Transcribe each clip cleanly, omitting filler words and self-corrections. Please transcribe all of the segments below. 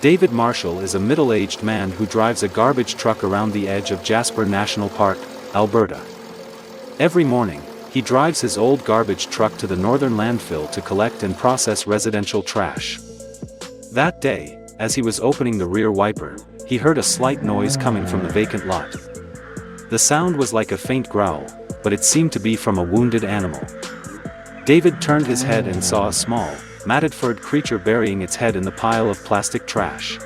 David Marshall is a middle-aged man who drives a garbage truck around the edge of Jasper National Park, Alberta. Every morning, he drives his old garbage truck to the northern landfill to collect and process residential trash. That day, as he was opening the rear wiper, he heard a slight noise coming from the vacant lot. The sound was like a faint growl, but it seemed to be from a wounded animal. David turned his head and saw a small, matted furred creature burying its head in the pile of plastic trash.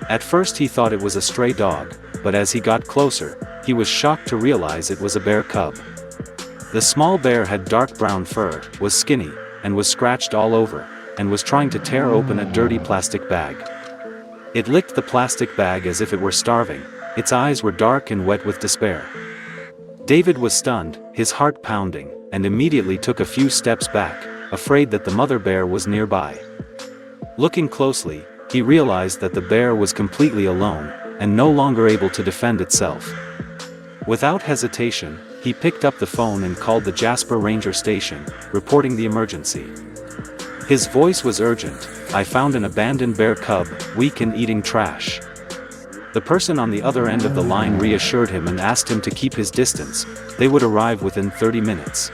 At first he thought it was a stray dog, but as he got closer, he was shocked to realize it was a bear cub. The small bear had dark brown fur, was skinny, and was scratched all over, and was trying to tear open a dirty plastic bag. It licked the plastic bag as if it were starving. Its eyes were dark and wet with despair. David was stunned, his heart pounding, and immediately took a few steps back, afraid that the mother bear was nearby. Looking closely, he realized that the bear was completely alone, and no longer able to defend itself. Without hesitation, he picked up the phone and called the Jasper Ranger Station, reporting the emergency. His voice was urgent. "I found an abandoned bear cub, weak and eating trash." The person on the other end of the line reassured him and asked him to keep his distance. They would arrive within 30 minutes.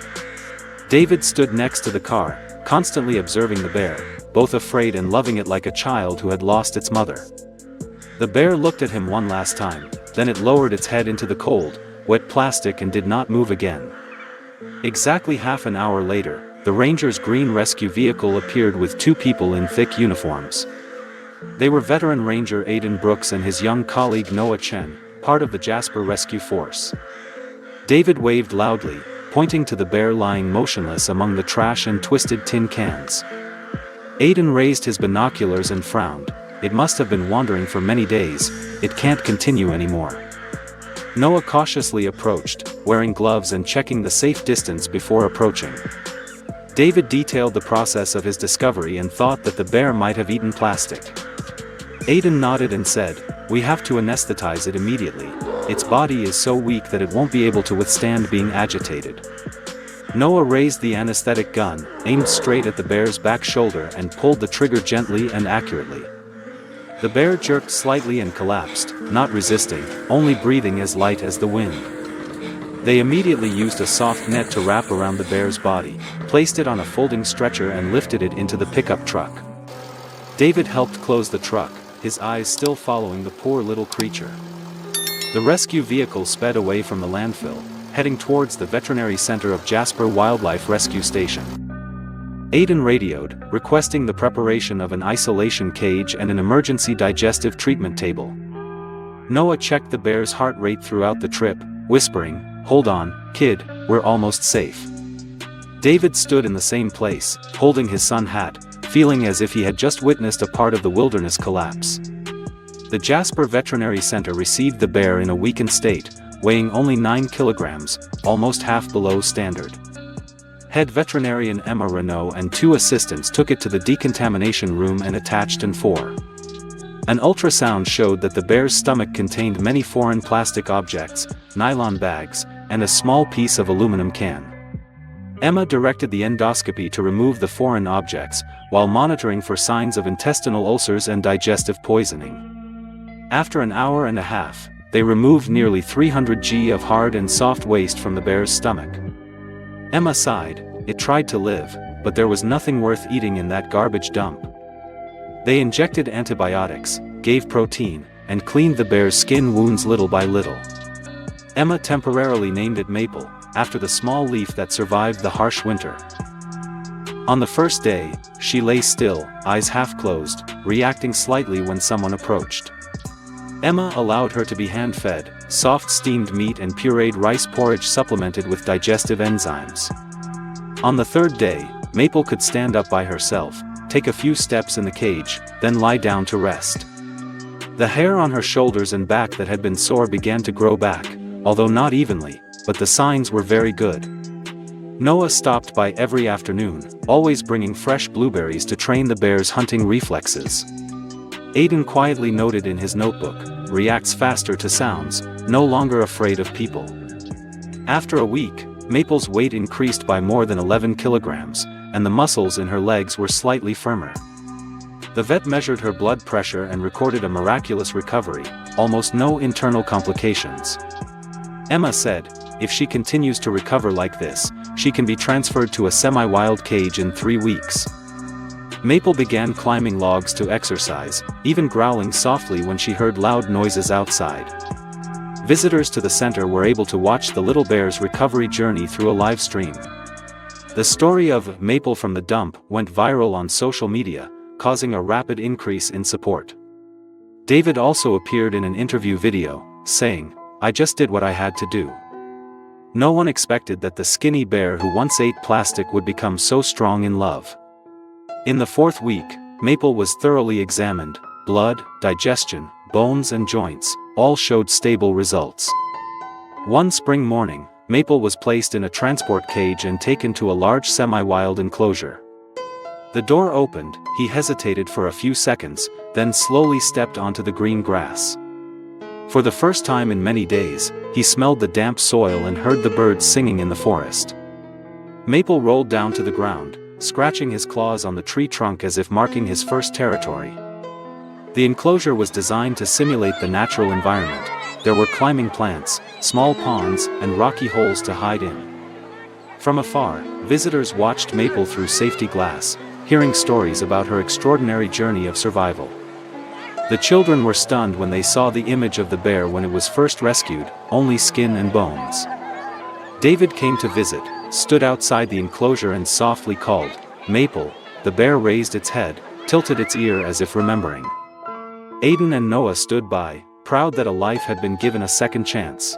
David stood next to the car, constantly observing the bear, both afraid and loving it like a child who had lost its mother. The bear looked at him one last time, then it lowered its head into the cold, wet plastic and did not move again. Exactly half an hour later, the Rangers' green rescue vehicle appeared with two people in thick uniforms. They were veteran Ranger Aidan Brooks and his young colleague Noah Chen, part of the Jasper Rescue Force. David waved loudly, pointing to the bear lying motionless among the trash and twisted tin cans. Aidan raised his binoculars and frowned. "It must have been wandering for many days. It can't continue anymore." Noah cautiously approached, wearing gloves and checking the safe distance before approaching. David detailed the process of his discovery and thought that the bear might have eaten plastic. Aidan nodded and said, "We have to anesthetize it immediately. Its body is so weak that it won't be able to withstand being agitated." Noah raised the anesthetic gun, aimed straight at the bear's back shoulder and pulled the trigger gently and accurately. The bear jerked slightly and collapsed, not resisting, only breathing as light as the wind. They immediately used a soft net to wrap around the bear's body, placed it on a folding stretcher and lifted it into the pickup truck. David helped close the truck, his eyes still following the poor little creature. The rescue vehicle sped away from the landfill, heading towards the veterinary center of Jasper Wildlife Rescue Station. Aidan radioed, requesting the preparation of an isolation cage and an emergency digestive treatment table. Noah checked the bear's heart rate throughout the trip, whispering, "Hold on, kid, we're almost safe." David stood in the same place, holding his sun hat, feeling as if he had just witnessed a part of the wilderness collapse. The Jasper Veterinary Center received the bear in a weakened state, weighing only 9 kilograms, almost half below standard. Head veterinarian Emma Renault and 2 assistants took it to the decontamination room and attached an 4. An ultrasound showed that the bear's stomach contained many foreign plastic objects, nylon bags, and a small piece of aluminum can. Emma directed the endoscopy to remove the foreign objects, while monitoring for signs of intestinal ulcers and digestive poisoning. After an hour and a half, they removed nearly 300 g of hard and soft waste from the bear's stomach. Emma sighed. It tried to live, but there was nothing worth eating in that garbage dump. They injected antibiotics, gave protein, and cleaned the bear's skin wounds little by little. Emma temporarily named it Maple, after the small leaf that survived the harsh winter. On the first day, she lay still, eyes half closed, reacting slightly when someone approached. Emma allowed her to be hand-fed, soft steamed meat and pureed rice porridge supplemented with digestive enzymes. On the third day, Maple could stand up by herself, take a few steps in the cage, then lie down to rest. The hair on her shoulders and back that had been sore began to grow back, although not evenly, but the signs were very good. Noah stopped by every afternoon, always bringing fresh blueberries to train the bear's hunting reflexes. Aidan quietly noted in his notebook, "Reacts faster to sounds, no longer afraid of people." After a week, Maple's weight increased by more than 11 kilograms, and the muscles in her legs were slightly firmer. The vet measured her blood pressure and recorded a miraculous recovery, almost no internal complications. Emma said, "If she continues to recover like this, she can be transferred to a semi-wild cage in 3 weeks." Maple began climbing logs to exercise, even growling softly when she heard loud noises outside. Visitors to the center were able to watch the little bear's recovery journey through a live stream. The story of Maple from the dump went viral on social media, causing a rapid increase in support. David also appeared in an interview video, saying, "I just did what I had to do." No one expected that the skinny bear who once ate plastic would become so strong in love. In the 4th week, Maple was thoroughly examined. Blood, digestion, bones and joints, all showed stable results. One spring morning, Maple was placed in a transport cage and taken to a large semi-wild enclosure. The door opened, he hesitated for a few seconds, then slowly stepped onto the green grass. For the first time in many days, he smelled the damp soil and heard the birds singing in the forest. Maple rolled down to the ground, scratching his claws on the tree trunk as if marking his first territory. The enclosure was designed to simulate the natural environment. There were climbing plants, small ponds, and rocky holes to hide in. From afar, visitors watched Maple through safety glass, hearing stories about her extraordinary journey of survival. The children were stunned when they saw the image of the bear when it was first rescued, only skin and bones. David came to visit, stood outside the enclosure and softly called, "Maple." The bear raised its head, tilted its ear as if remembering. Aiden and Noah stood by, proud that a life had been given a second chance.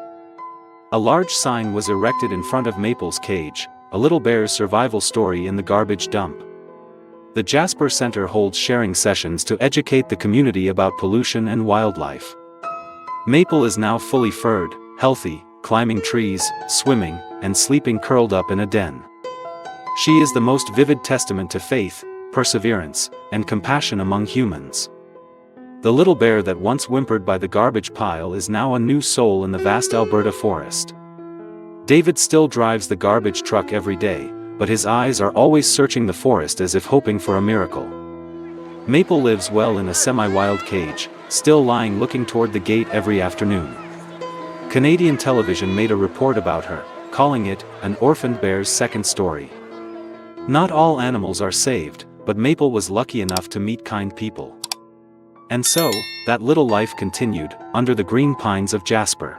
A large sign was erected in front of Maple's cage, a little bear's survival story in the garbage dump. The Jasper Center holds sharing sessions to educate the community about pollution and wildlife. Maple is now fully furred, healthy, climbing trees, swimming, and sleeping curled up in a den. She is the most vivid testament to faith, perseverance, and compassion among humans. The little bear that once whimpered by the garbage pile is now a new soul in the vast Alberta forest. David still drives the garbage truck every day, but his eyes are always searching the forest as if hoping for a miracle. Maple lives well in a semi-wild cage, still lying looking toward the gate every afternoon. Canadian television made a report about her, calling it an orphaned bear's second story. Not all animals are saved, but Maple was lucky enough to meet kind people. And so, that little life continued, under the green pines of Jasper.